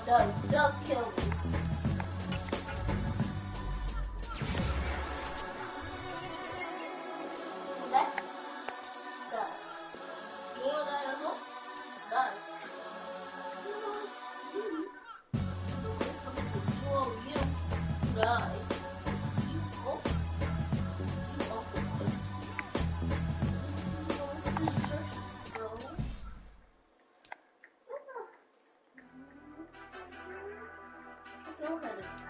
It does kill me. Okay? Die. You wanna die as well? Die. Whoa, you die. You also die. Let's see instructions, bro. Go ahead and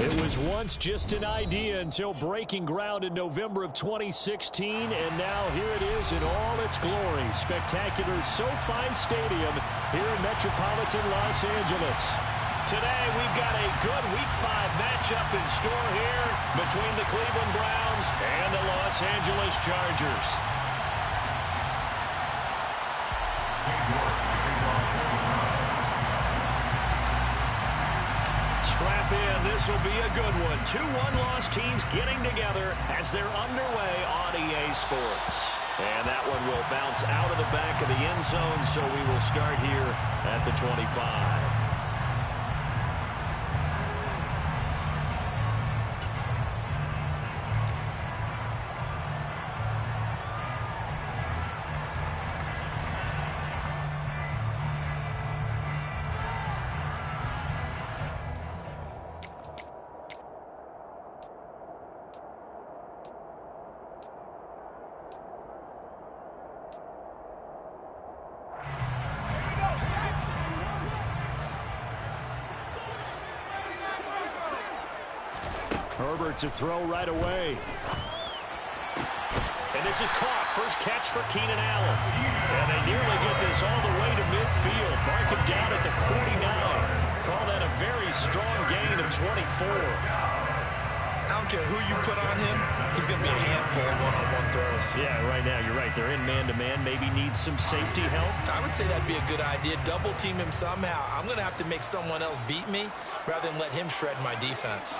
It was once just an idea until breaking ground in November of 2016, and now here it is in all its glory. Spectacular SoFi Stadium here in metropolitan Los Angeles. Today we've got a good Week 5 matchup in store here between the Cleveland Browns and the Los Angeles Chargers. Strap in, this will be a good one. 2 one-loss teams getting together as they're underway on EA Sports. And that one will bounce out of the back of the end zone, so we will start here at the 25. Herbert to throw right away. And this is caught. First catch for Keenan Allen. And they nearly get this all the way to midfield. Mark him down at the 49. Call that a very strong gain of 24. I don't care who you put on him, he's going to be a handful of one-on-one throws. Yeah, right now, you're right. They're in man-to-man. Maybe need some safety help. I would say that'd be a good idea. Double team him somehow. I'm going to have to make someone else beat me rather than let him shred my defense.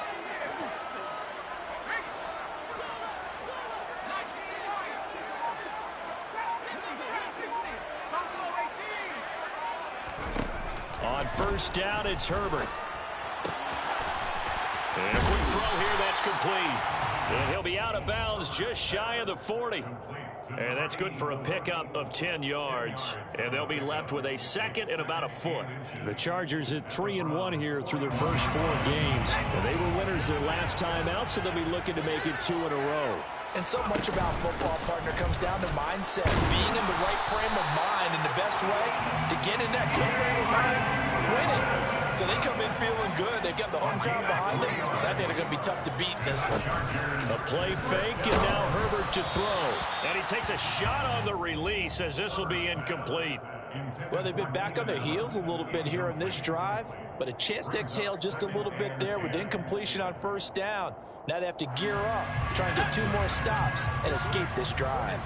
On first down, it's Herbert. And a quick throw here, that's complete. And he'll be out of bounds just shy of the 40. And that's good for a pickup of 10 yards. And they'll be left with a second and about a foot. The Chargers at 3-1 here through their first 4 games. And they were winners their last time out, so they'll be looking to make it 2 in a row. And so much about football, partner, comes down to mindset. Being in the right frame of mind, and the best way to get in that good frame of mind, winning. So they come in feeling good. They've got the home crowd behind them. That they're going to be tough to beat this one. A play fake, and now Herbert to throw. And he takes a shot on the release as this will be incomplete. Well, they've been back on their heels a little bit here on this drive, but a chance to exhale just a little bit there with incompletion on first down. Now they have to gear up, try and get 2 more stops, and escape this drive.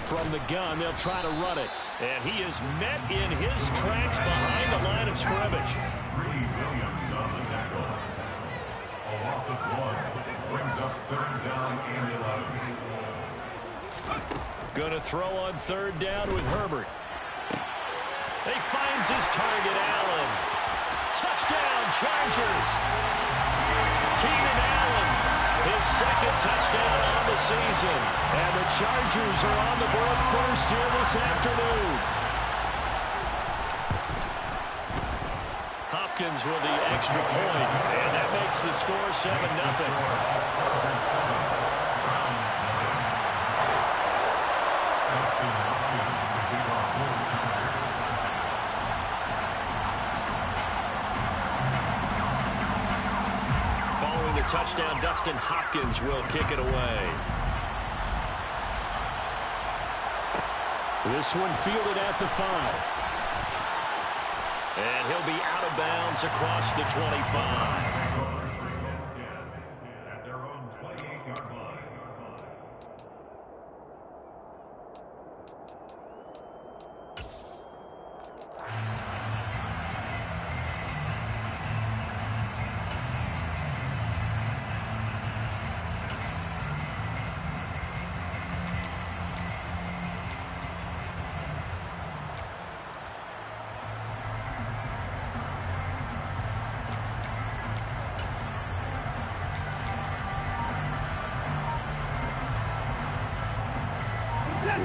From the gun, they'll try to run it. And he is met in his tracks behind the line of scrimmage. Williams on the tackle. A loss of 1 brings up 3rd down and 11. Going to throw on 3rd down with Herbert. He finds his target, Allen. Touchdown, Chargers. Keenan Allen, his 2nd touchdown on the season. And the Chargers are on the board first here this afternoon. Hopkins with the extra point, and that makes the score 7-0. Touchdown, Dustin Hopkins will kick it away. This one fielded at the 5. And he'll be out of bounds across the 25. At their own 28-yard line.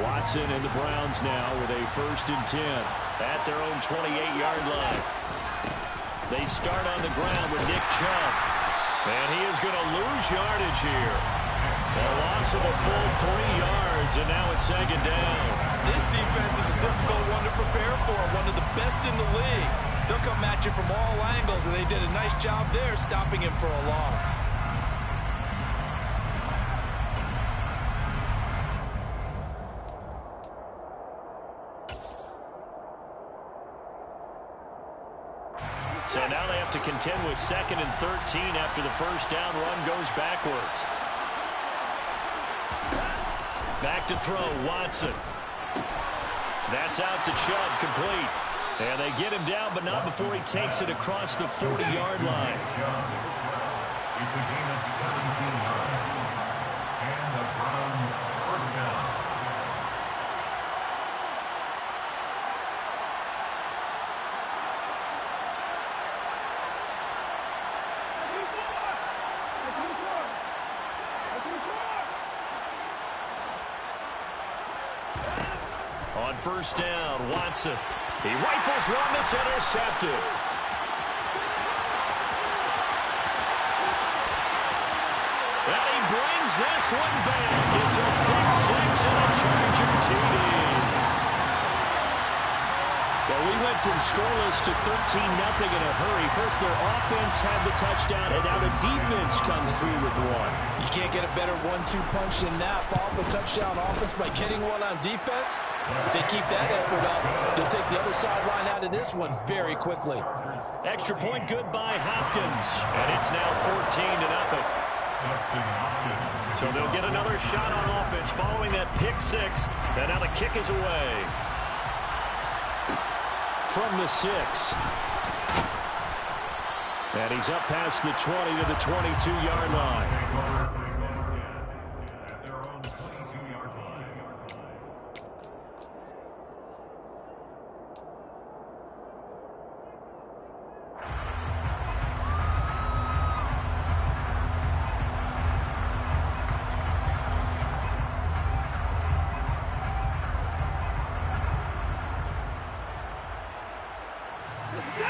Watson and the Browns now with a 1st and 10 at their own 28-yard line. They start on the ground with Nick Chubb. And he is going to lose yardage here. A loss of a full 3 yards, and now it's 2nd down. This defense is a difficult one to prepare for, one of the best in the league. They'll come at you from all angles, and they did a nice job there stopping him for a loss. So now they have to contend with 2nd and 13 after the first down run goes backwards. Back to throw, Watson. That's out to Chubb, complete. And they get him down, but not before he takes it across the 40-yard line. It's a gain of 17 yards. And the Browns first down. On first down, Watson. He rifles one that's intercepted. And he brings this one back. It's a pick six and a Charger TD. Well, we went from scoreless to 13-0 in a hurry. First, their offense had the touchdown, and now the defense comes through with one. You can't get a better 1-2 punch than that. Follow the touchdown offense by getting one on defense. If they keep that effort up, they'll take the other sideline out of this one very quickly. Extra point good by Hopkins, and it's now 14-0. So they'll get another shot on offense following that pick six, and now the kick is away. From the 6. And he's up past the 20 to the 22-yard line.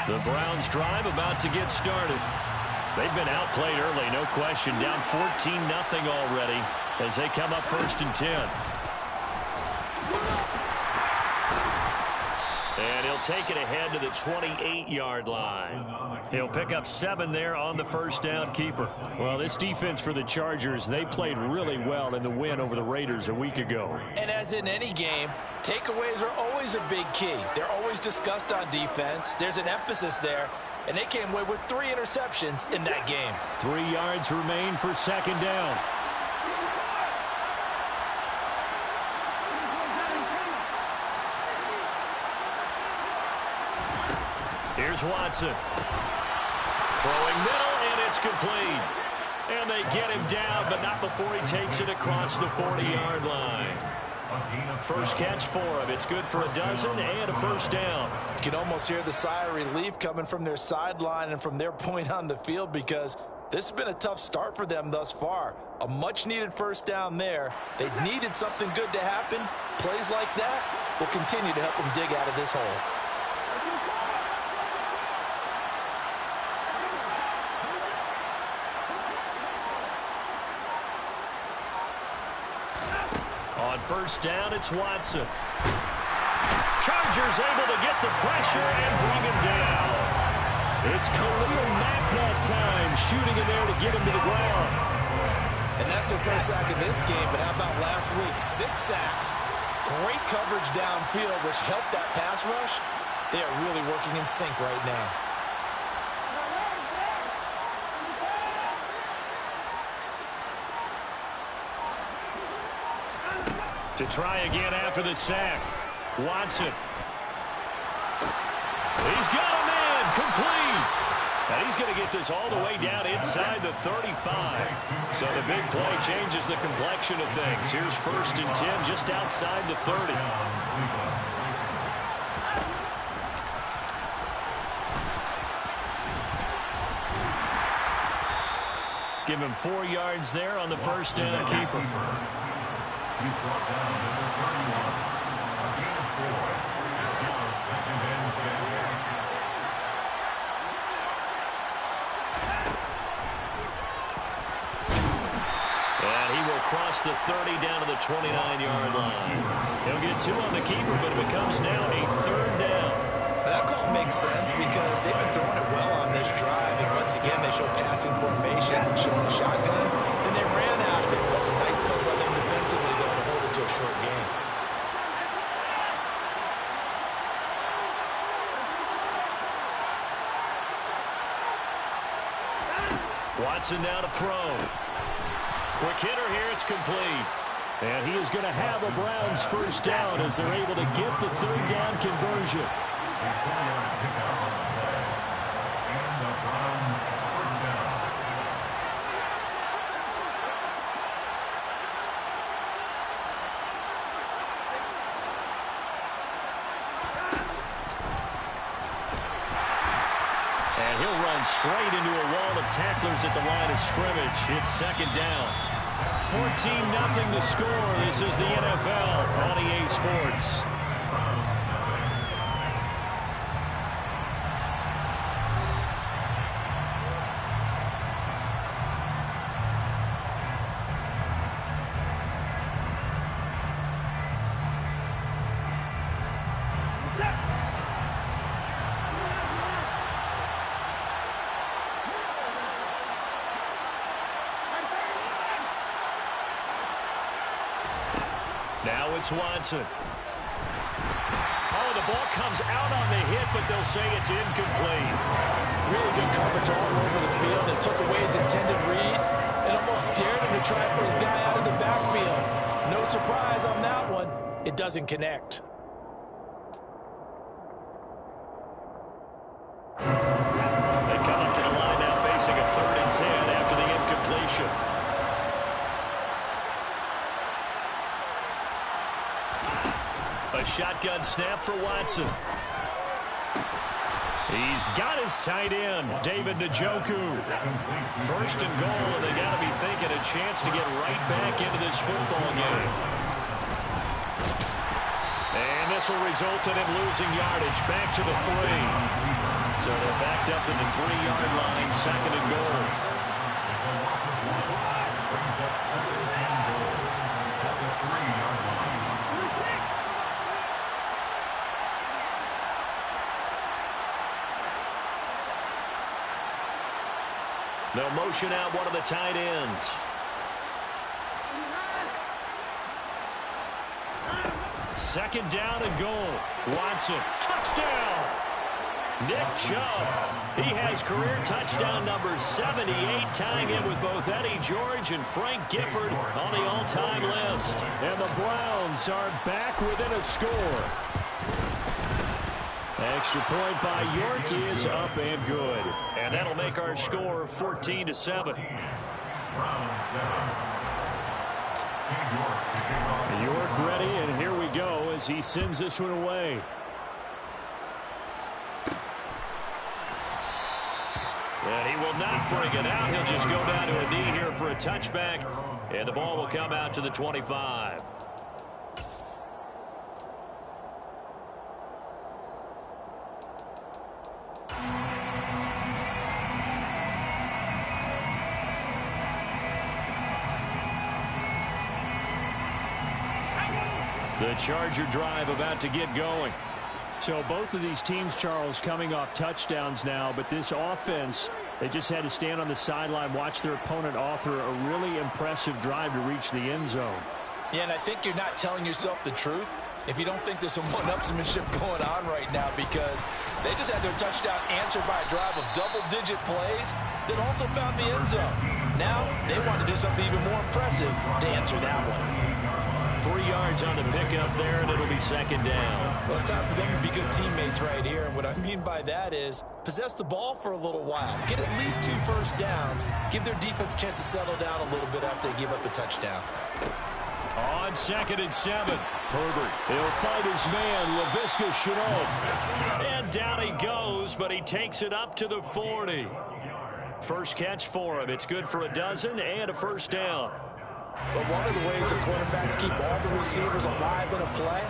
The Browns drive about to get started. They've been outplayed early, no question. Down 14-0 already as they come up 1st and 10. And he'll take it ahead to the 28-yard line. He'll pick up 7 there on the first down keeper. Well, this defense for the Chargers, they played really well in the win over the Raiders a week ago. And as in any game, takeaways are always a big key. They're always discussed on defense. There's an emphasis there, and they came away with 3 interceptions in that game. 3 yards remain for 2nd down. Here's Watson. Throwing middle, and it's complete. And they get him down, but not before he takes it across the 40-yard line. First catch for him. It's good for a dozen and a first down. You can almost hear the sigh of relief coming from their sideline and from their point on the field because this has been a tough start for them thus far. A much-needed first down there. They needed something good to happen. Plays like that will continue to help them dig out of this hole. On first down, it's Watson. Chargers able to get the pressure and bring him down. It's Khalil Mack that time, shooting in there to get him to the ground. And that's their first sack of this game, but how about last week? 6 sacks. Great coverage downfield, which helped that pass rush. They are really working in sync right now. To try again after the sack. Watson. He's got a man complete. And he's going to get this all the way down inside the 35. So the big play changes the complexion of things. Here's 1st and 10 just outside the 30. Give him 4 yards there on the first down keeper. He's brought down number 31. A gain of 4. It's now 2nd and 6. And he will cross the 30 down to the 29-yard line. He'll get 2 on the keeper, but it becomes now a 3rd down. that call makes sense because they've been throwing it well on this drive, and once again, they show passing formation, showing shotgun, and they ran out of it. That's a nice play by them defensively, though, to hold it to a short game. Watson now to throw. Quick hitter here, it's complete. And he is going to have a Browns first down as they're able to get the third down conversion. And the Browns first down. And he'll run straight into a wall of tacklers at the line of scrimmage. It's second down. 14-0 to score. This is the NFL on EA Sports. Now it's Watson. Oh, the ball comes out on the hit, but they'll say it's incomplete. Really good coverage all over the field. It took away his intended read and almost dared him to try for his guy out of the backfield. No surprise on that one. It doesn't connect. They come up to the line now facing a 3rd and 10 after the incompletion. A shotgun snap for Watson. He's got his tight end, David Njoku. 1st and goal, and they got to be thinking a chance to get right back into this football game. And this will result in him losing yardage back to the 3. So they're backed up to the 3-yard line, 2nd and goal. It's a loss of 1. Brings up 2nd and goal at the 3-yard line. They'll motion out one of the tight ends. Second down and goal. Watson, touchdown! Nick Chubb. He has career touchdown number 78, tying in with both Eddie George and Frank Gifford on the all-time list. And the Browns are back within a score. Extra point by York is up and good. And that'll make our score 14-7. Browns 7. York ready, and here we go as he sends this one away. And he will not bring it out. He'll just go down to a knee here for a touchback. And the ball will come out to the 25. The Charger drive about to get going. So both of these teams, Charles, coming off touchdowns now, but this offense, they just had to stand on the sideline, watch their opponent author a really impressive drive to reach the end zone. Yeah, and I think you're not telling yourself the truth if you don't think there's some one-upsmanship going on right now, because they just had their touchdown answered by a drive of double-digit plays that also found the end zone. Now they want to do something even more impressive to answer that one. 3 yards on the pickup there, and it'll be second down. Well, it's time for them to be good teammates right here. And what I mean by that is possess the ball for a little while. Get at least 2 first downs. Give their defense a chance to settle down a little bit after they give up a touchdown. On 2nd and 7. Herbert. He'll fight his man, Laviska Shenault. And down he goes, but he takes it up to the 40. First catch for him. It's good for a dozen and a first down. But one of the ways the quarterbacks keep all the receivers alive in a play,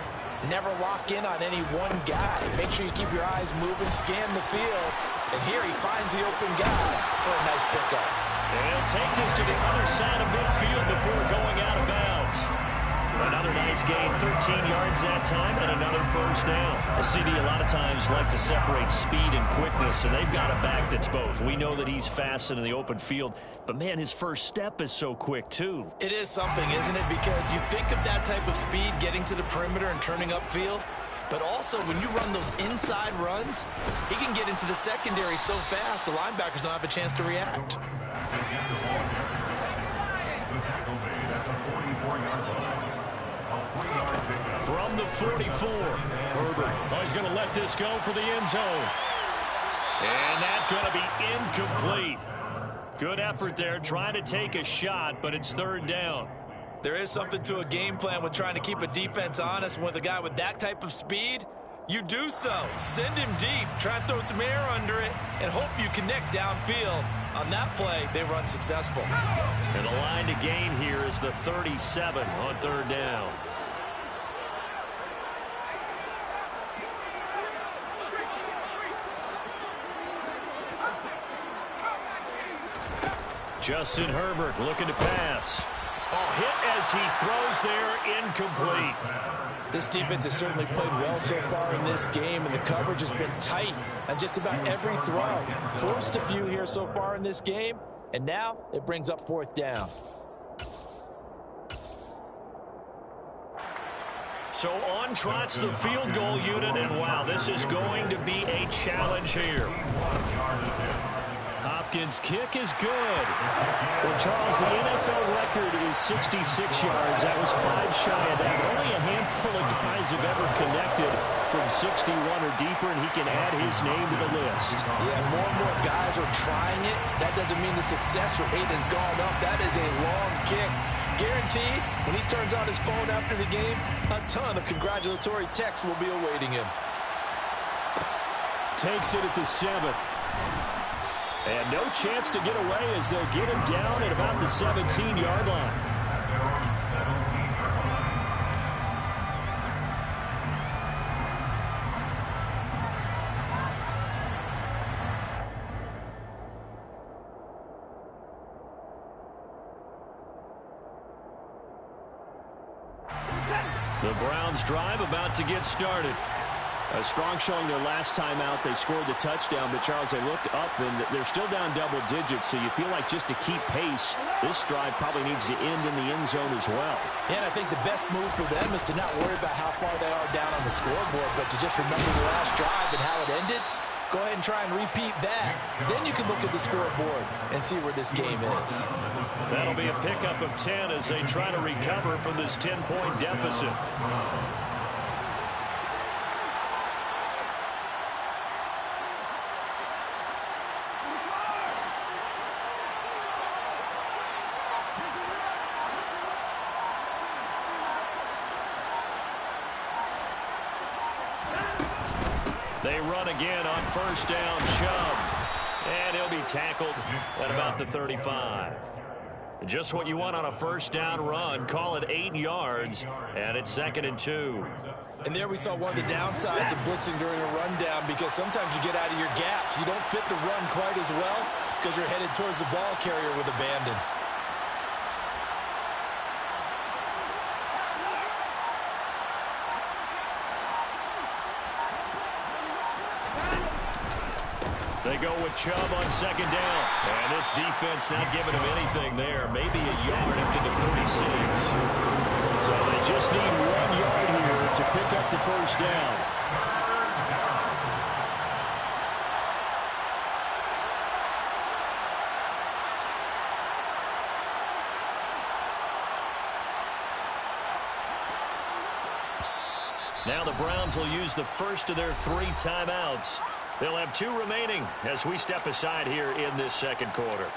never lock in on any one guy. Make sure you keep your eyes moving, scan the field. And here he finds the open guy for a nice pickup. They'll take this to the other side of midfield before going out of bounds. Another nice gain 13 yards that time and another first down. A CD a lot of times like to separate speed and quickness, and they've got a back that's both. We know that he's fast in the open field, but, man, his first step is so quick, too. It is something, isn't it? Because you think of that type of speed getting to the perimeter and turning upfield, but also when you run those inside runs, he can get into the secondary so fast the linebackers don't have a chance to react. From the 44, Herbert. Oh, he's going to let this go for the end zone. And that's going to be incomplete. Good effort there, trying to take a shot, but it's third down. There is something to a game plan with trying to keep a defense honest. With a guy with that type of speed, you do so. Send him deep, try and throw some air under it, and hope you connect downfield. On that play, they run successful. And the line to gain here is the 37 on third down. Justin Herbert looking to pass. Oh, hit as he throws there, incomplete. This defense has certainly played well so far in this game, and the coverage has been tight on just about every throw. Forced a few here so far in this game, and now it brings up fourth down. So on trots the field goal unit, and wow, this is going to be a challenge here. Hopkins' kick is good. Well, Charles, the NFL record is 66 yards. That was 5 shy of that. But only a handful of guys have ever connected from 61 or deeper, and he can add his name to the list. Yeah, more and more guys are trying it. That doesn't mean the success rate has gone up. That is a long kick. Guaranteed, when he turns on his phone after the game, a ton of congratulatory texts will be awaiting him. Takes it at the 7. And no chance to get away as they'll get him down at about the 17-yard line. The Browns drive about to get started. A strong showing their last time out. They scored the touchdown, but, Charles, they looked up, and they're still down double digits, so you feel like just to keep pace, this drive probably needs to end in the end zone as well. Yeah, and I think the best move for them is to not worry about how far they are down on the scoreboard, but to just remember the last drive and how it ended. Go ahead and try and repeat that. Then you can look at the scoreboard and see where this game is. That'll be a pickup of 10 as they try to recover from this 10-point deficit. They run again on first down, Chubb. And he'll be tackled at about the 35. Just what you want on a first down run. Call it 8 yards, and it's 2nd and 2. And there we saw one of the downsides of blitzing during a rundown, because sometimes you get out of your gaps. You don't fit the run quite as well because you're headed towards the ball carrier with abandon. They go with Chubb on second down. And this defense not giving him anything there. Maybe a yard up to the 36. So they just need 1 yard here to pick up the first down. Now the Browns will use the first of their 3 timeouts. They'll have 2 remaining as we step aside here in this second quarter.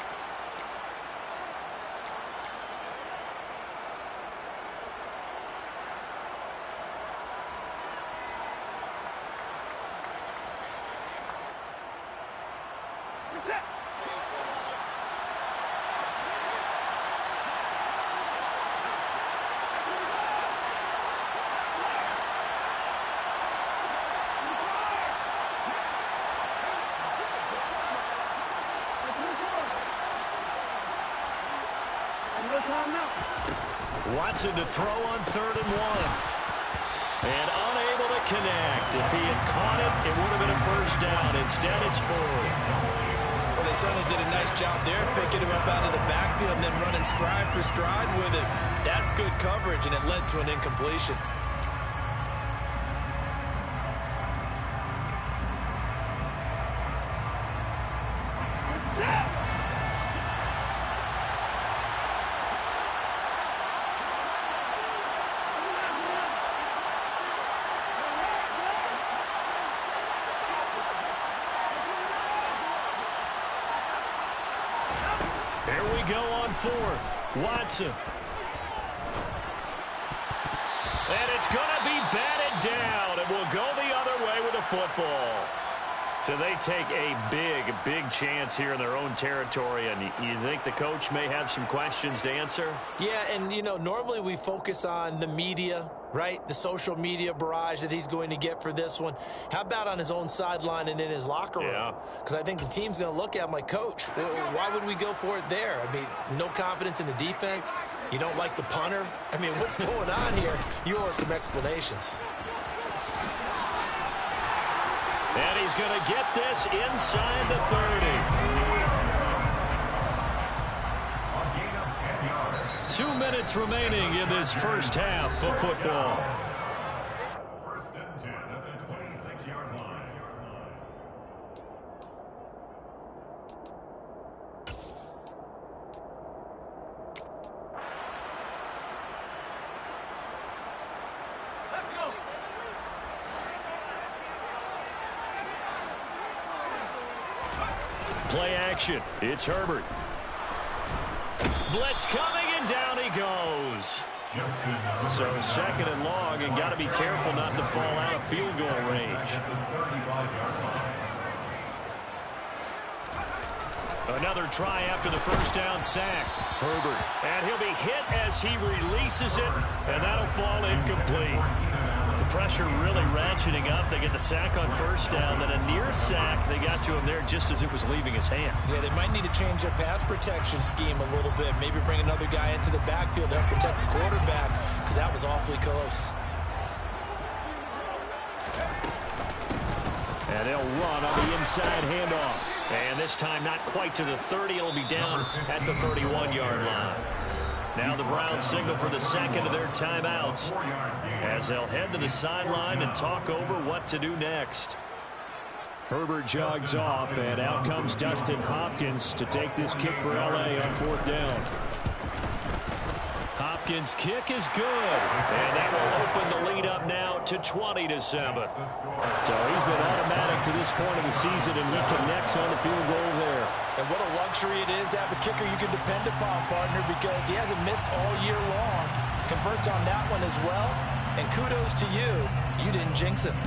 Watson to throw on 3rd and 1. And unable to connect. If he had caught it, it would have been a first down. Instead, it's 4th. Well, they certainly did a nice job there, picking him up out of the backfield and then running stride for stride with it. That's good coverage, and it led to an incompletion. Here we go on 4th. Watson. And it's going to be batted down. It will go the other way with the football. So they take a big chance here in their own territory. And you think the coach may have some questions to answer? Yeah, and, you know, normally we focus on the media, right? The social media barrage that he's going to get for this one. How about on his own sideline and in his locker room? Yeah. Because I think the team's going to look at him like, Coach, why would we go for it there? I mean, no confidence in the defense. You don't like the punter. I mean, what's going on here? You owe us some explanations. And he's going to get this inside the 30. 2 minutes remaining in this first half of football. 1st and 10 at the 26-yard line. Play action. It's Herbert. Blitz coming, and down he goes. So 2nd and long, and got to be careful not to fall out of field goal range. Another try after the first down sack. Herbert. And he'll be hit as he releases it, and that'll fall incomplete. Pressure really ratcheting up. They get the sack on 1st down, then a near sack. They got to him there just as it was leaving his hand. Yeah, they might need to change their pass protection scheme a little bit. Maybe bring another guy into the backfield to help protect the quarterback, because that was awfully close. And they'll run on the inside handoff. And this time not quite to the 30. It'll be down at the 31-yard line. Now the Browns signal for the second of their timeouts as they'll head to the sideline and talk over what to do next. Herbert jogs off, and out comes Dustin Hopkins to take this kick for L.A. on 4th down. Hopkins' kick is good, and that will open the lead up now to 20-7. So he's been automatic to this point of the season, and he connects on the field goal there. And what a luxury it is to have a kicker you can depend upon, partner, because he hasn't missed all year long. Converts on that one as well, and kudos to you. You didn't jinx him.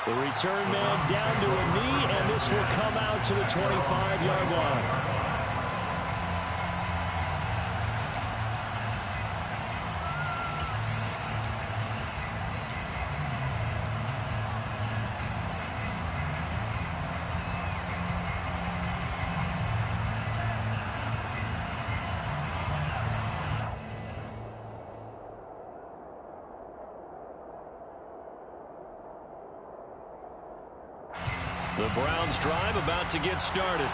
The return man down to a knee, and this will come out to the 25-yard line. The Browns drive about to get started.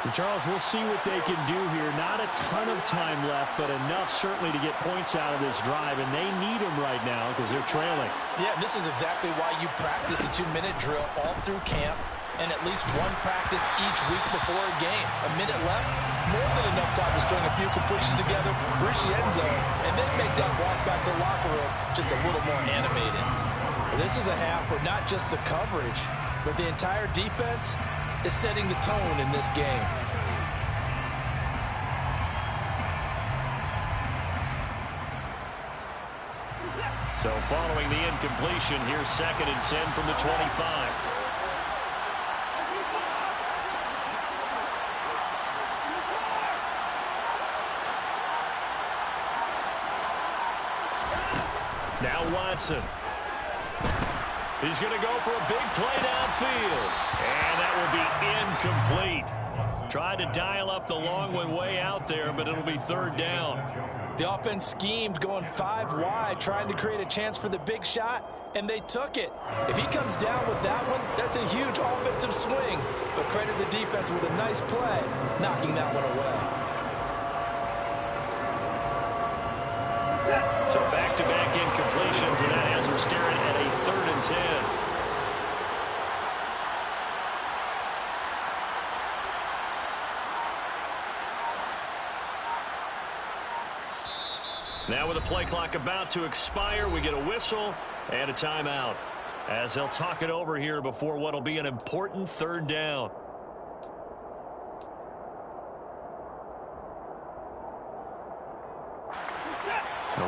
And Charles, we'll see what they can do here. Not a ton of time left, but enough certainly to get points out of this drive, and they need them right now because they're trailing. Yeah, and this is exactly why you practice a 2-minute drill all through camp and at least one practice each week before a game. A minute left, more than enough time to string a few completions together, reach the end zone, and then make that walk back to the locker room just a little more animated. Well, this is a half where not just the coverage, but the entire defense is setting the tone in this game. So following the incompletion, here's 2nd and 10 from the 25. Now Watson. He's going to go for a big play downfield. And that will be incomplete. Tried to dial up the long one way out there, but it'll be third down. The offense schemed going 5 wide, trying to create a chance for the big shot, and they took it. If he comes down with that one, that's a huge offensive swing. But credit the defense with a nice play, knocking that one away. So back-to-back incompletions, and that has him staring at a 3rd and 10. Now with the play clock about to expire, we get a whistle and a timeout as they'll talk it over here before what will be an important 3rd down.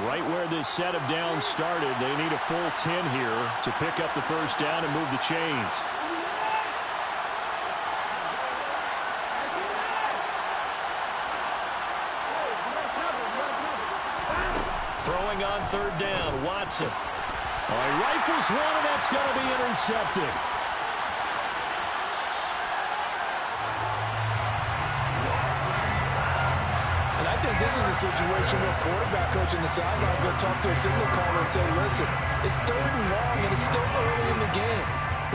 Right where this set of downs started, they need a full 10 here to pick up the 1st down and move the chains. Throwing on 3rd down, Watson. He rifles one, and that's going to be intercepted. And I think this is a situation where quarterback coach in the sideline is going to talk to a signal caller and say, listen, it's 3rd and long, and it's still early in the game.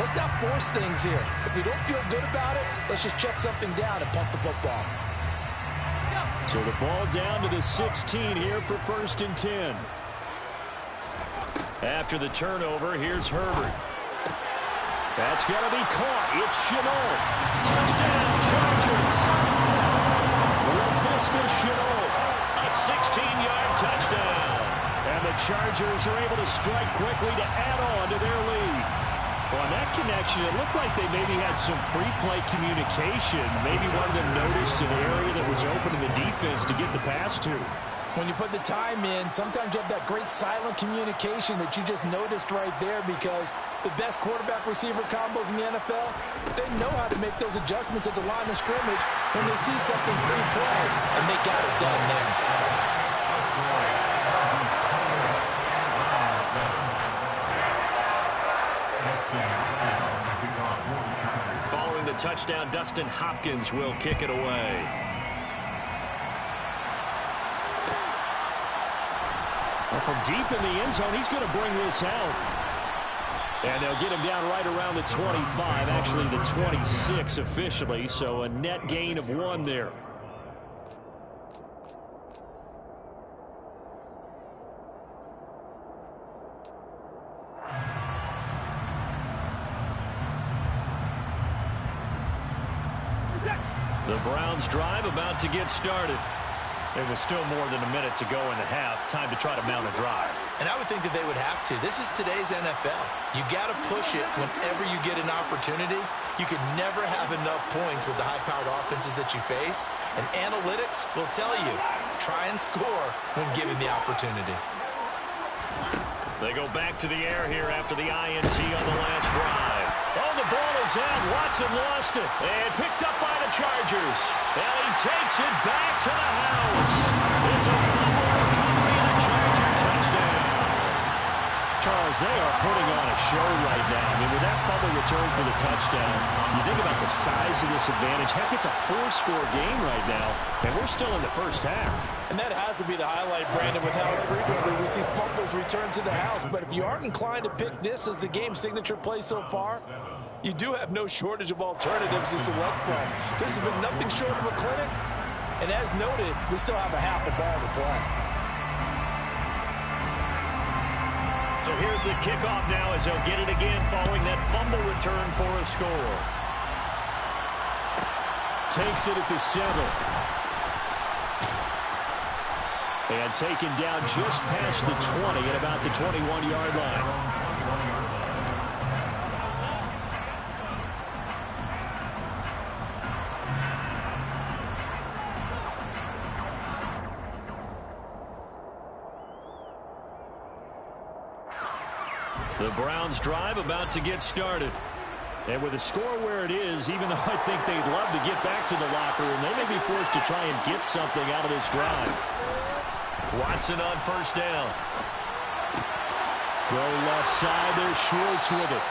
Let's not force things here. If we don't feel good about it, let's just check something down and punt the football. So the ball down to the 16 here for 1st and 10. After the turnover, here's Herbert. That's going to be caught. It's Chenault. Touchdown, Chargers. Laviska Chenault. A 16-yard touchdown. And the Chargers are able to strike quickly to add on to their lead. Well, on that connection, it looked like they maybe had some pre-play communication. Maybe one of them noticed an area that was open in the defense to get the pass to. When you put the time in, sometimes you have that great silent communication that you just noticed right there, because the best quarterback-receiver combos in the NFL, they know how to make those adjustments at the line of scrimmage when they see something pre-play, and they got it done there. Following the touchdown, Dustin Hopkins will kick it away. From deep in the end zone, he's going to bring this out. And they'll get him down right around the 25, actually the 26 officially, so a net gain of 1 there. The Browns drive about to get started. There was still more than a minute to go in the half. Time to try to mount a drive. And I would think that they would have to. This is today's NFL. You got to push it whenever you get an opportunity. You can never have enough points with the high-powered offenses that you face. And analytics will tell you, try and score when given the opportunity. They go back to the air here after the INT on the last drive. Oh, the ball is out. Watson lost it. And picked up by the Chargers. And he takes it back to the house. It's a fumble recovery and a Charger touchdown. Charles, they are putting on a show right now. I mean, with that fumble return for the touchdown, you think about the size of this advantage. Heck, it's a 4-score game right now, and we're still in the 1st half. And that has to be the highlight, Brandon, with how frequently we see fumbles return to the house. But if you aren't inclined to pick this as the game signature play so far, you do have no shortage of alternatives to select from. This has been nothing short of a clinic. And as noted, we still have a half a ball to play. So here's the kickoff now as they'll get it again following that fumble return for a score. Takes it at the 7. And taken down just past the 20 at about the 21-yard line. The Browns drive about to get started. And with the score where it is, even though I think they'd love to get back to the locker room, they may be forced to try and get something out of this drive. Watson on 1st down. Throw left side. There's Schwartz with it.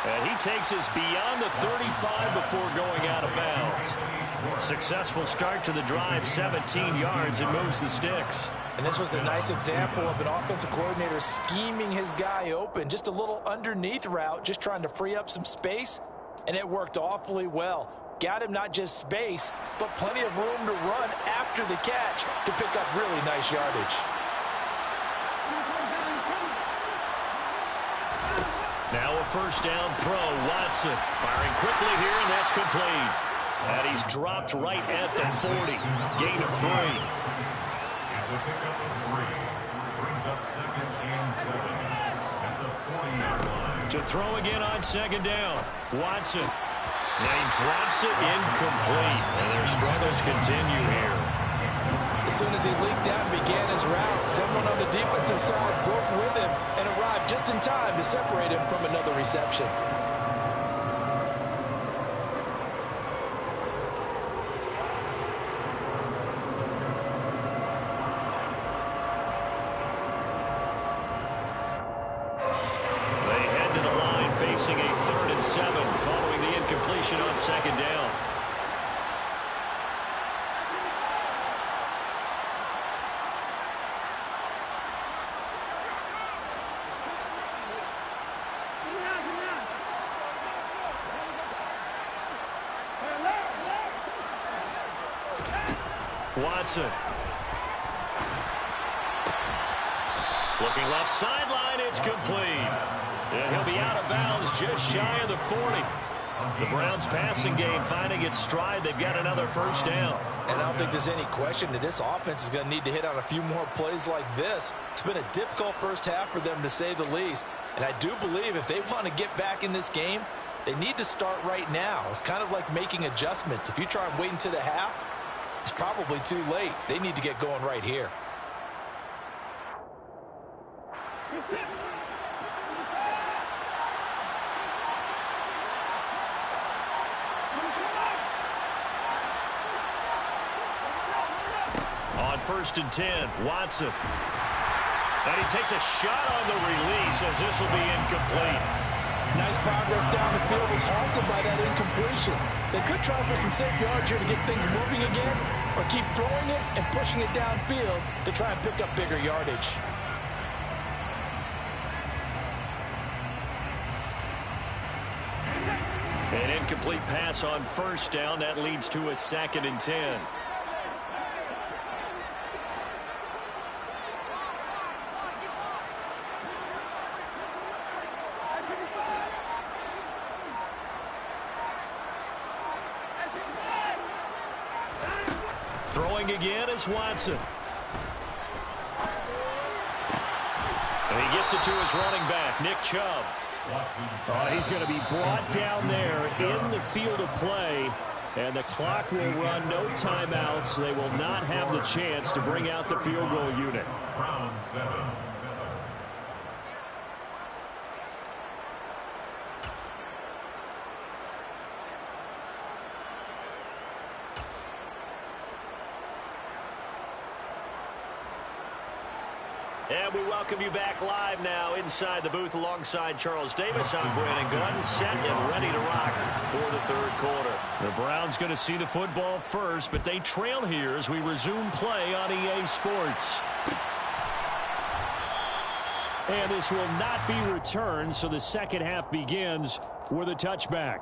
And he takes us beyond the 35 before going out of bounds. Successful start to the drive, 17 yards, and moves the sticks. And this was a nice example of an offensive coordinator scheming his guy open. Just a little underneath route, just trying to free up some space, and it worked awfully well. Got him not just space, but plenty of room to run after the catch to pick up really nice yardage. Now a first down throw. Watson firing quickly here, and that's complete. And he's dropped right at the 40. Gain of 3. It's a pickup of 3. Brings up 2nd and 7 at the 40-yard line. To throw again on second down. Watson. And he drops it incomplete. And their struggles continue here. As soon as he leaked out and began his route, someone on the defensive side broke with him and arrived just in time to separate him from another reception. They head to the line facing a 3rd and 7 following the incompletion on second down. Watson. Looking left sideline, it's complete. And he'll be out of bounds just shy of the 40. The Browns passing game finding its stride. They've got another first down. And I don't think there's any question that this offense is going to need to hit on a few more plays like this. It's been a difficult first half for them, to say the least. And I do believe if they want to get back in this game, they need to start right now. It's kind of like making adjustments. If you try and wait until the half, it's probably too late. They need to get going right here. On 1st and 10, Watson. And he takes a shot on the release as this will be incomplete. Nice progress down the field was halted by that incompletion. They could try for some safe yards here to get things moving again, or keep throwing it and pushing it downfield to try and pick up bigger yardage. An incomplete pass on first down. That leads to a 2nd and 10. Throwing again is Watson. And he gets it to his running back, Nick Chubb. He's going to be brought down there in the field of play, and the clock will run. No timeouts. They will not have the chance to bring out the field goal unit. Round 7. And we welcome you back live now inside the booth alongside Charles Davis. I'm Brandon Gordon, set and ready to rock for the 3rd quarter. The Browns going to see the football first, but they trail here as we resume play on EA Sports. And this will not be returned, so the second half begins with a touchback.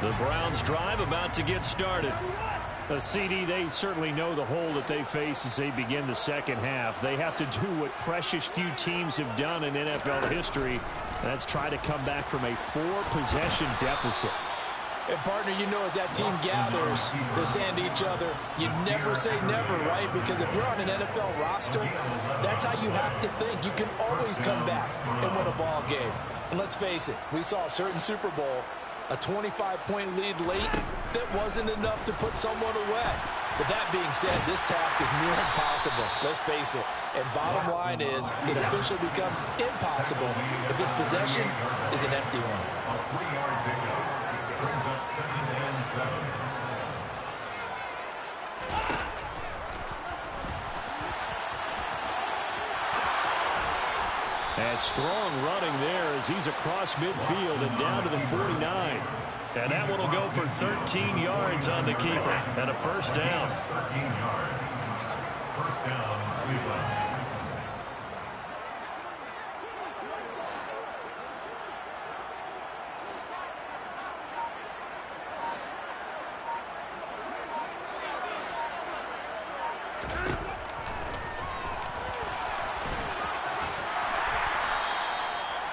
The Browns drive about to get started. The CD, they certainly know the hole that they face as they begin the second half. They have to do what precious few teams have done in NFL history. That's try to come back from a 4-possession deficit. And, partner, you know as that team gathers, they're saying to each other, you never say never, right? Because if you're on an NFL roster, that's how you have to think. You can always come back and win a ball game. And let's face it, we saw a certain Super Bowl, a 25-point lead late that wasn't enough to put someone away. But that being said, this task is near impossible. Let's face it. And bottom line is, it officially becomes impossible if this possession is an empty one. A 3-yard pickup brings up 2nd and 7. And strong running there as he's across midfield and down to the 49. And that one will go for 13 yards on the keeper and a first down. 13 yards. First down, Cleveland.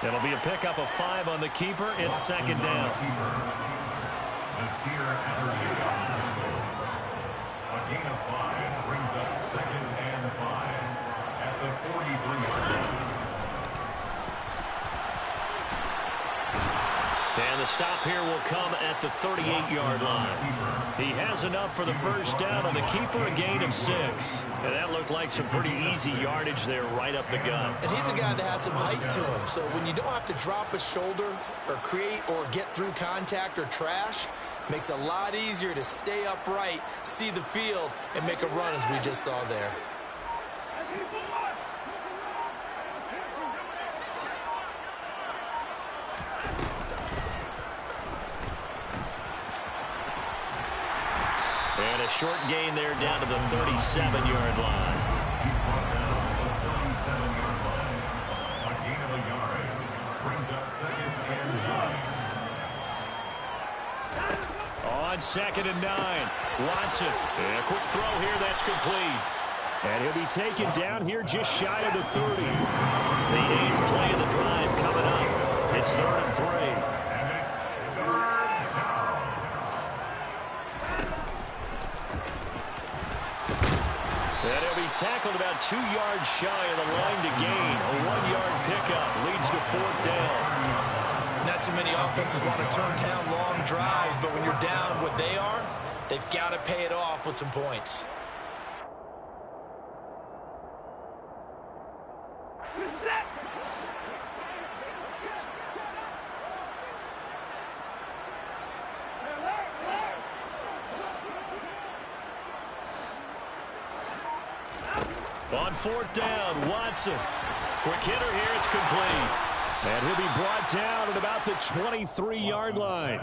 It'll be a pickup of 5 on the keeper. It's second down. A gain of 5 brings up second and 5 at the 43-yard line. And the stop here will come at the 38-yard line. He has enough for the first down on the keeper, a gain of 6. And that looked like some pretty easy yardage there right up the gut. And he's a guy that has some height to him. So when you don't have to drop a shoulder or create or get through contact or trash, makes it a lot easier to stay upright, see the field, and make a run as we just saw there. And a short gain there down to the 37-yard line. He's brought down to the 37-yard line. A gain of a yard brings up second and 9. On second and 9, Watson. And a quick throw here that's complete. And he'll be taken down here just shy of the 30. The 8th play of the drive coming up. It's 3rd and 3. And it's 3rd down. And he'll be tackled about 2 yards shy of the line to gain. A 1-yard pickup leads to 4th down. Not too many offenses want to turn down long drives, but when you're down what they are, they've got to pay it off with some points. On 4th down, Watson. Quick hitter here, it's complete. And he'll be brought down at about the 23-yard line.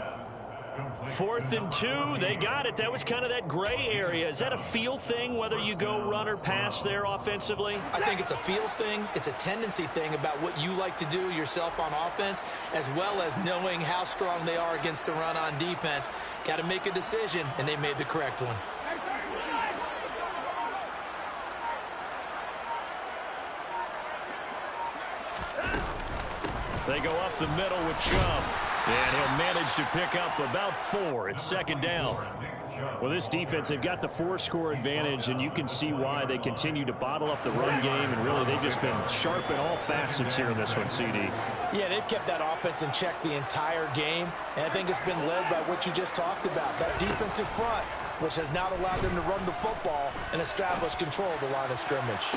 4th and 2, they got it. That was kind of that gray area. Is that a feel thing, whether you go run or pass there offensively? I think it's a feel thing. It's a tendency thing about what you like to do yourself on offense, as well as knowing how strong they are against the run on defense. Got to make a decision, and they made the correct one. They go up the middle with Chubb. And he'll manage to pick up about 4. It's 2nd down. Well, this defense, they've got the 4-score advantage, and you can see why they continue to bottle up the run game, and really they've just been sharp in all facets here in this one, CD. Yeah, they've kept that offense in check the entire game, and I think it's been led by what you just talked about, that defensive front, which has not allowed them to run the football and establish control of the line of scrimmage.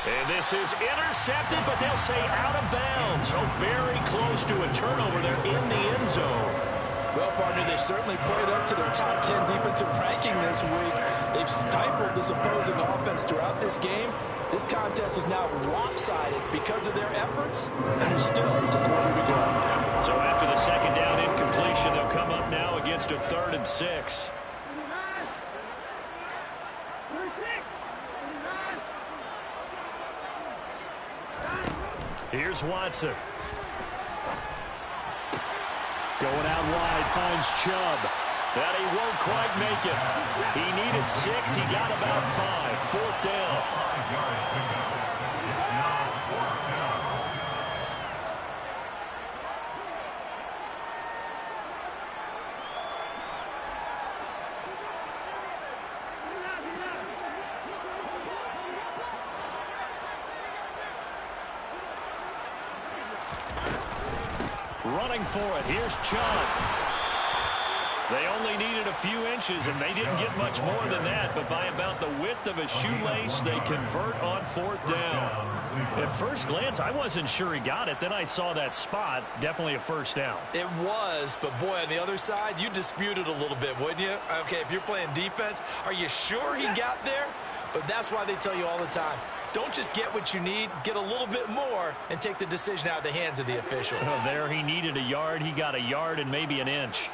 And this is intercepted, but they'll say out of bounds. So very close to a turnover there in the end zone. Well, partner, they've certainly played up to their top 10 defensive ranking this week. They've stifled this opposing offense throughout this game. This contest is now lopsided because of their efforts, and there's still a quarter to go. So after the second down incompletion, they'll come up now against a 3rd and 6. Here's Watson. Going out wide, finds Chubb. That he won't quite make it. He needed 6. He got about 5. 4th down. 5-yard pickup. It's now 4th down. Running for it. Here's Chubb. They only needed a few inches, and they didn't get much more than that, but by about the width of a shoelace, they convert on 4th down. At first glance, I wasn't sure he got it. Then I saw that spot. Definitely a first down. It was, but boy, on the other side, you dispute it a little bit, wouldn't you? Okay, if you're playing defense, are you sure he got there? But that's why they tell you all the time, don't just get what you need, get a little bit more, and take the decision out of the hands of the officials. Oh, there he needed a yard. He got a yard and maybe an inch.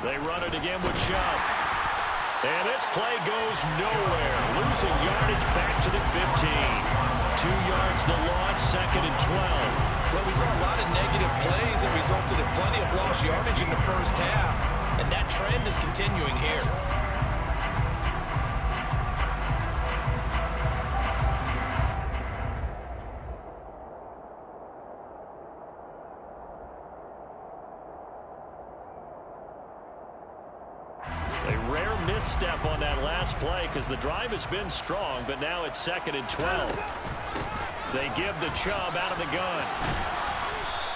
They run it again with Chubb. And this play goes nowhere. Losing yardage back to the 15. 2 yards the loss, 2nd and 12. Well, we saw a lot of negative plays that resulted in plenty of lost yardage in the first half. And that trend is continuing here. A rare misstep on that last play because the drive has been strong, but now it's 2nd and 12. They give the Chubb out of the gun.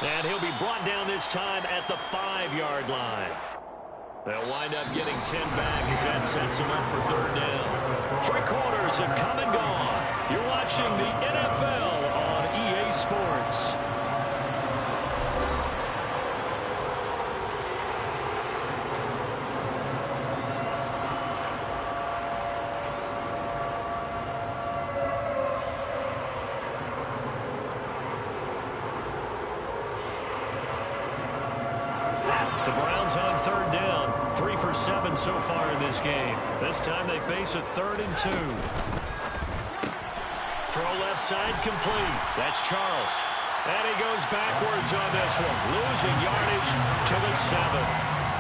And he'll be brought down this time at the 5-yard line. They'll wind up getting 10 back as that sets them up for 3rd down. 3 quarters have come and gone. You're watching the NFL on EA Sports. The Browns on 3rd down. 3 for 7 so far in this game. This time they face a 3rd and 2. Throw left side complete. That's Charles. And he goes backwards on this one. Losing yardage to the 7.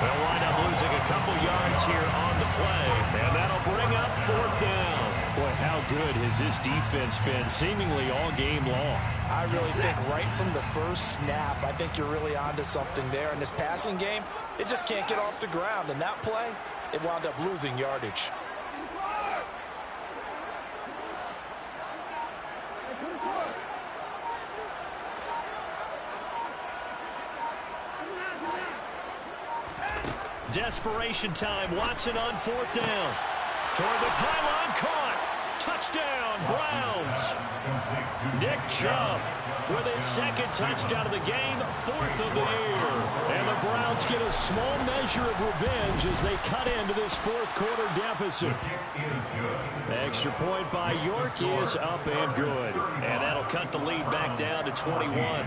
They'll wind up losing a couple yards here on the play. And that'll bring up 4th down. Boy, how good has this defense been seemingly all game long? I really think right from the first snap, I think you're really onto something there. In this passing game, it just can't get off the ground. And that play, it wound up losing yardage. Desperation time. Watson on 4th down. Toward the pylon, caught. Touchdown, Browns. Nick Chubb with his 2nd touchdown of the game, 4th of the year. And the Browns get a small measure of revenge as they cut into this 4th quarter deficit. Extra point by York is up and good. And that'll cut the lead back down to 21.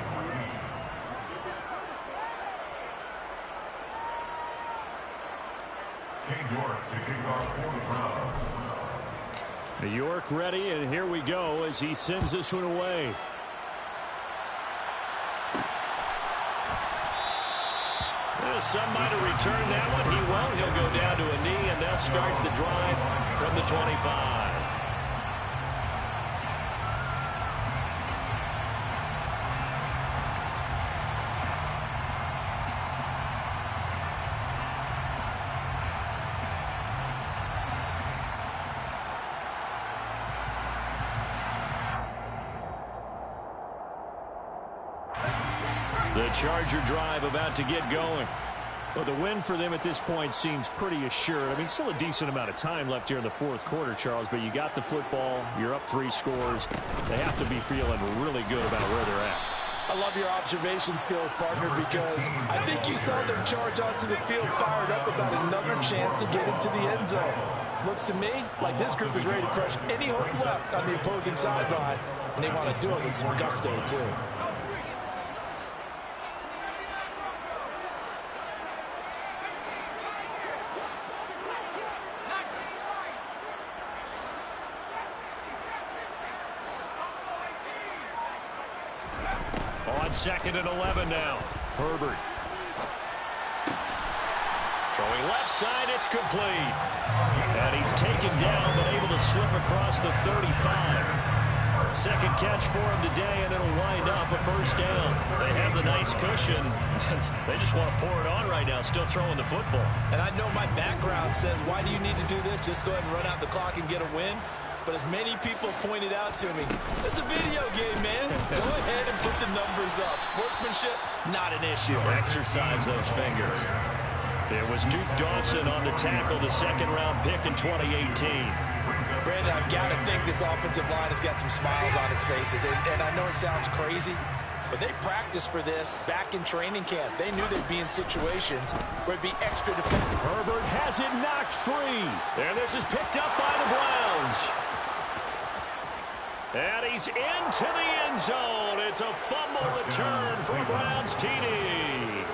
New York ready, and here we go as he sends this one away. Some might have returned that one. He won't. He'll go down to a knee, and they'll start the drive from the 25. The Charger drive about to get going. Well, the win for them at this point seems pretty assured. I mean, still a decent amount of time left here in the 4th quarter, Charles, but you got the football. You're up 3 scores. They have to be feeling really good about where they're at. I love your observation skills, partner, because I think you saw them charge onto the field fired up about another chance to get into the end zone. Looks to me like this group is ready to crush any hope left on the opposing sideline, and they want to do it with some gusto, too. On 2nd and 11 now. Herbert. Throwing left side, it's complete. And he's taken down, but able to slip across the 35. 2nd catch for him today, and it'll wind up a 1st down. They have the nice cushion. They just want to pour it on right now, still throwing the football. And I know my background says, why do you need to do this? Just go ahead and run out the clock and get a win. but as many people pointed out to me, it's a video game, man. Go ahead and put the numbers up. Sportsmanship, not an issue. Exercise those fingers. It was Duke Dawson on the tackle, the second-round pick in 2018. Brandon, I've got to think this offensive line has got some smiles on its faces. And I know it sounds crazy, but they practiced for this back in training camp. They knew they'd be in situations where it'd be extra defensive. Herbert has it knocked free. And this is picked up by the Browns. And he's into the end zone. It's a fumble return for Browns TD.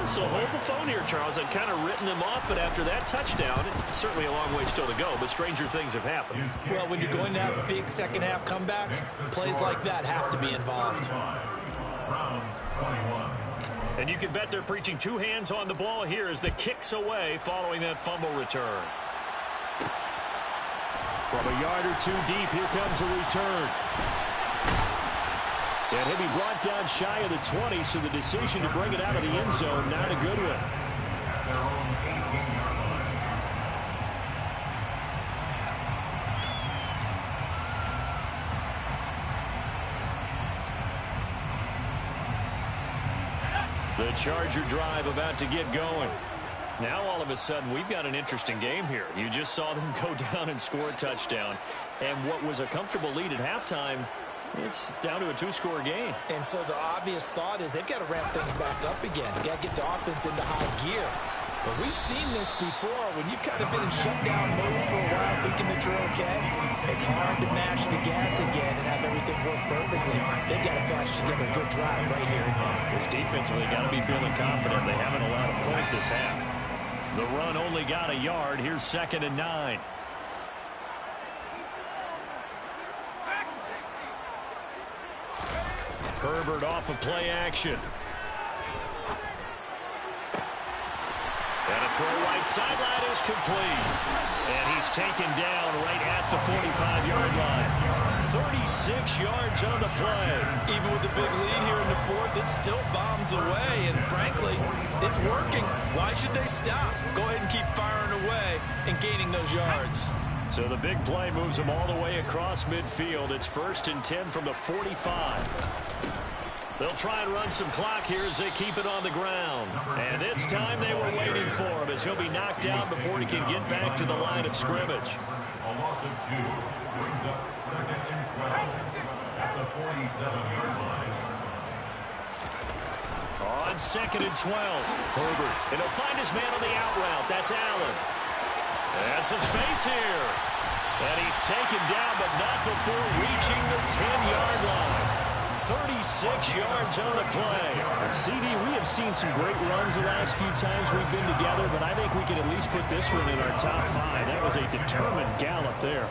So hold the phone here, Charles. I'd kind of written him off, but after that touchdown, it's certainly a long way still to go, but stranger things have happened. Well, when you're going to have big second-half comebacks, plays like that have to be involved. And you can bet they're preaching two hands on the ball here as the kick's away following that fumble return. From a yard or two deep, here comes the return. And he'll be brought down shy of the 20, so the decision to bring it out of the end zone, not a good one. The Charger drive about to get going. Now, all of a sudden, we've got an interesting game here. You just saw them go down and score a touchdown. And what was a comfortable lead at halftime, it's down to a two-score game. And so the obvious thought is they've got to ramp things back up again. Got to get the offense into high gear. But we've seen this before. When you've kind of been in shutdown mode for a while thinking that you're okay, it's hard to mash the gas again and have everything work perfectly. They've got to flash together a good drive right here and now. This defensively got to be feeling confident. They haven't allowed a point this half. The run only got a yard. Here's 2nd and 9. Herbert off of play action. And a throw right sideline is complete. And he's taken down right at the 45-yard line. 36 yards on the play. Even with the big lead here in the fourth, it still bombs away. And frankly, it's working. Why should they stop? Go ahead and keep firing away and gaining those yards. So the big play moves them all the way across midfield. It's 1st and 10 from the 45. They'll try and run some clock here as they keep it on the ground. And this time they were waiting for him as he'll be knocked down before he can get back to the line of scrimmage. A loss of 2 brings up 2nd and 12 at the 47-yard line. On 2nd and 12, Herbert. And he'll find his man on the out route. That's Allen. And some space here. And he's taken down, but not before reaching the 10-yard line. 36 yards on the play. And CD, we have seen some great runs the last few times we've been together, but I think we can at least put this one in our top 5. That was a determined gallop there.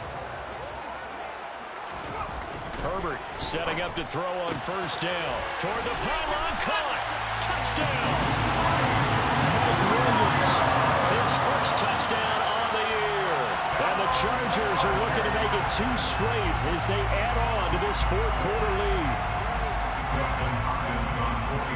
Herbert setting up to throw on 1st down. Toward the pylon, caught. Touchdown. Mike Williams. His first touchdown on the year. And the Chargers are looking to make it 2 straight as they add on to this 4th quarter lead.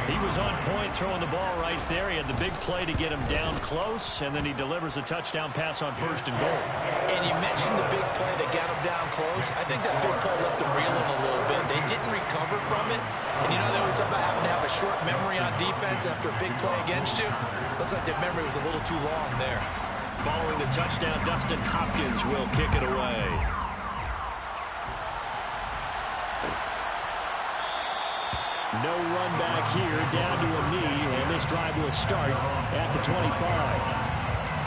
He was on point throwing the ball right there. He had the big play to get him down close, and then he delivers a touchdown pass on 1st and goal. And you mentioned the big play that got him down close. I think that big play left him reeling a little bit. They didn't recover from it. And you know, they always talk about having to have a short memory on defense after a big play against you. Looks like their memory was a little too long there. Following the touchdown, Dustin Hopkins will kick it away. No run back here, down to a knee, and this drive will start at the 25.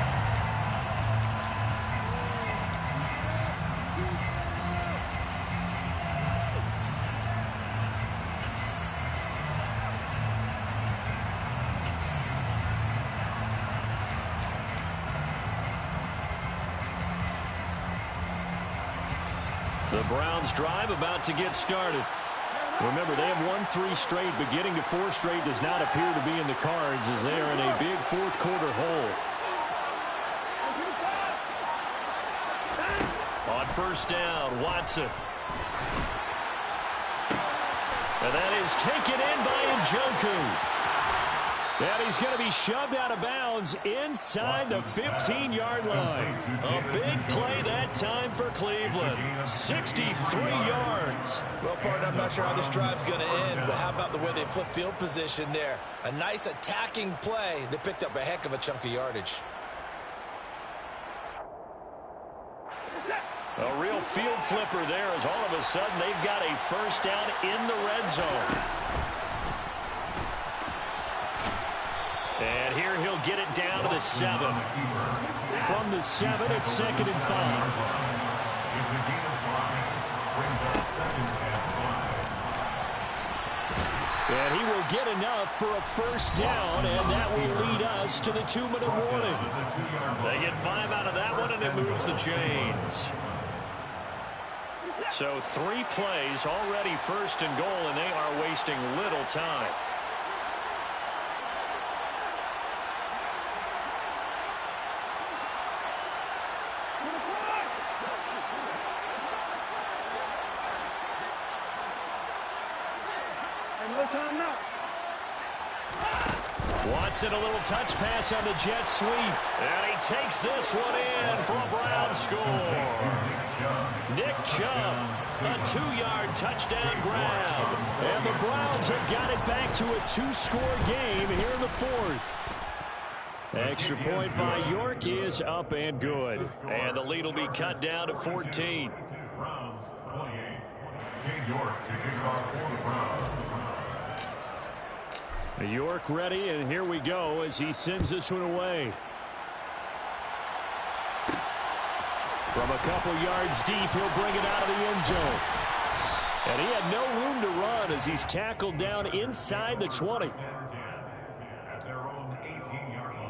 The Browns drive about to get started. Remember, they have won 3 straight, but getting to 4 straight does not appear to be in the cards as they are in a big 4th quarter hole. On 1st down, Watson. And that is taken in by Njoku. And he's going to be shoved out of bounds inside the 15-yard line. A big play that time for Cleveland. 63 yards. Well, partner, I'm not sure how this drive's going to end, but how about the way they flip field position there? A nice attacking play that picked up a heck of a chunk of yardage. A real field flipper there as all of a sudden they've got a first down in the red zone. And here he'll get it down to the 7. From the 7, it's 2nd and 5. It's a gain of 5. Brings up 2nd and 5. And he will get enough for a first down, and that will lead us to the 2-minute warning. They get 5 out of that one, and it moves the chains. So 3 plays already first and goal, and they are wasting little time. Watson, a little touch pass on the jet sweep. And he takes this one in for a Brown score. Nick Chubb, a 2-yard touchdown grab. And the Browns have got it back to a 2-score game here in the 4th. Extra point by York is up and good. And the lead will be cut down to 14. Browns 28. King York to kick off for the Browns. York ready, and here we go as he sends this one away. From a couple yards deep, he'll bring it out of the end zone. And he had no room to run as he's tackled down inside the 20. At their own 18-yard line.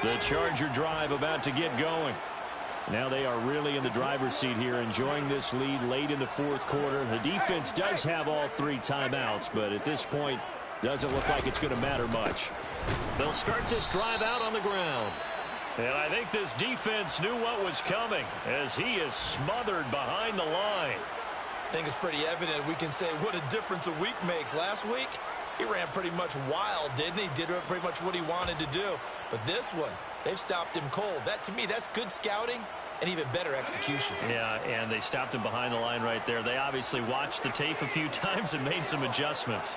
The Charger drive about to get going. Now they are really in the driver's seat here, enjoying this lead late in the 4th quarter. The defense does have all 3 timeouts, but at this point, doesn't look like it's going to matter much. They'll start this drive out on the ground. And I think this defense knew what was coming as he is smothered behind the line. I think it's pretty evident. We can say what a difference a week makes. Last week, he ran pretty much wild, didn't he? Did pretty much what he wanted to do. But this one, they've stopped him cold. That, to me, that's good scouting and even better execution. Yeah, and they stopped him behind the line right there. They obviously watched the tape a few times and made some adjustments.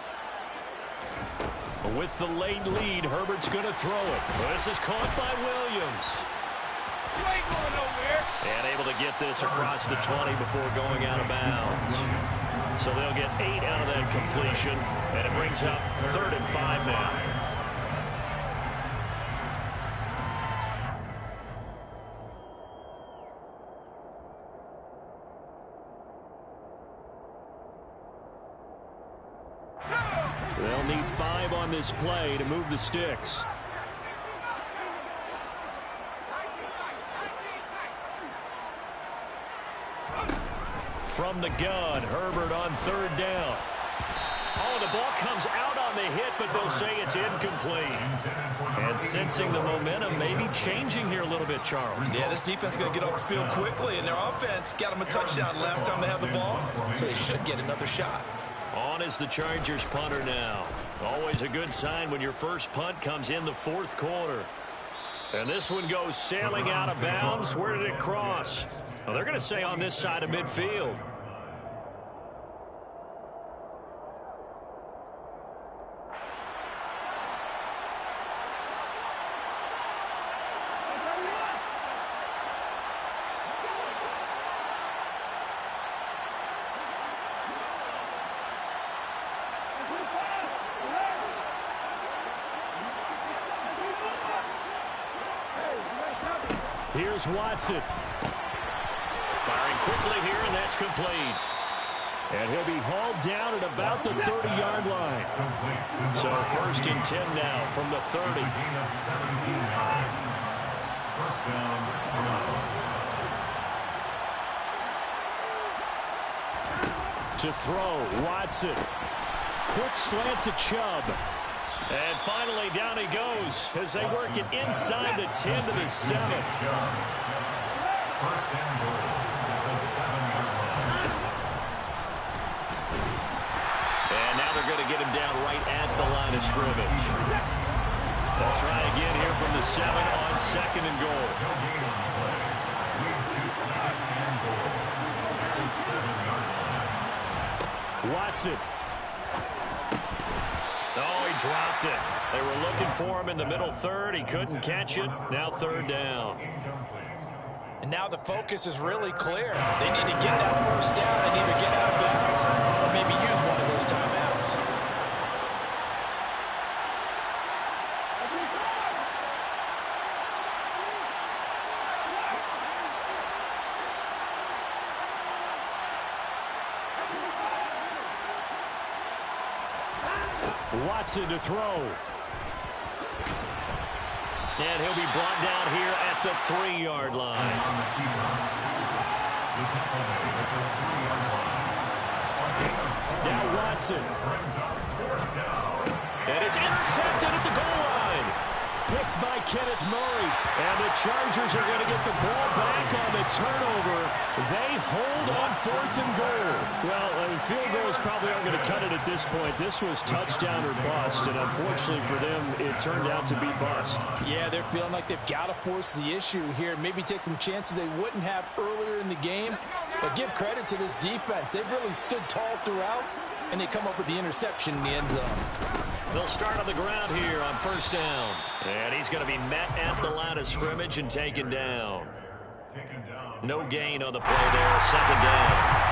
With the late lead, Herbert's going to throw it. This is caught by Williams. You ain't going nowhere. And able to get this across the 20 before going out of bounds. So they'll get 8 out of that completion, and it brings up 3rd and 5 now. They'll need 5 on this play to move the sticks. From the gun, Herbert on 3rd down. Oh, the ball comes out on the hit, but they'll say it's incomplete. And sensing the momentum maybe changing here a little bit, Charles. Yeah, this defense is going to get off the field quickly, and their offense got them a touchdown last time they had the ball, so they should get another shot. On is the Chargers punter now. Always a good sign when your first punt comes in the 4th quarter. And this one goes sailing out of bounds. Where did it cross? Well, they're going to say on this side of midfield. Here's Watson. Firing quickly here, and that's complete. And he'll be hauled down at about the 30-yard line. So 1st and 10 now from the 30. Gain of 17 yards. First down, Browns. To throw, Watson. Quick slant to Chubb. And finally, down he goes as they work it inside the 10 to the 7. First and goal at the 7-yard line. And now they're going to get him down right at the line of scrimmage. They'll try again here from the 7 on 2nd and goal. No gain on the play. Leads to 2nd and goal at the 7-yard line. Watson. Oh, he dropped it. They were looking for him in the middle third. He couldn't catch it. Now 3rd down. And now the focus is really clear. They need to get that first down and either get out of bounds or maybe use one of those timeouts. Watson to throw. And he'll be brought down here at the 3-yard line. On the keeper. The tackle made at the 3-yard line. Now Watson. Brings up 4th down. And it's intercepted at the goal line. Picked by Kenneth Murray. And the Chargers are going to get the ball back on the turnover. They hold on 4th and goal. Well, field goals probably aren't going to cut it at this point. This was touchdown or bust, and unfortunately for them, it turned out to be bust. Yeah, they're feeling like they've got to force the issue here. Maybe take some chances they wouldn't have earlier in the game. But give credit to this defense. They've really stood tall throughout, and they come up with the interception in the end zone. They'll start on the ground here on 1st down. And he's going to be met at the line of scrimmage and taken down. No gain on the play there. 2nd down.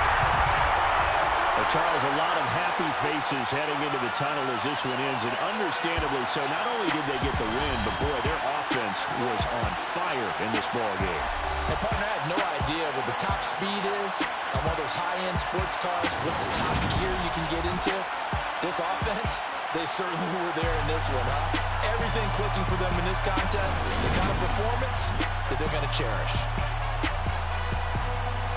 Well, Charles, a lot of happy faces heading into the tunnel as this one ends, and understandably so. Not only did they get the win, but, boy, their offense was on fire in this ballgame. Hey, partner, I have no idea what the top speed is on one of those high-end sports cars. What's the top gear you can get into? This offense, they certainly were there in this one, huh? Everything clicking for them in this contest, the kind of performance that they're going to cherish.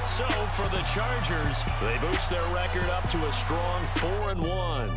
So, for the Chargers, they boost their record up to a strong 4-1.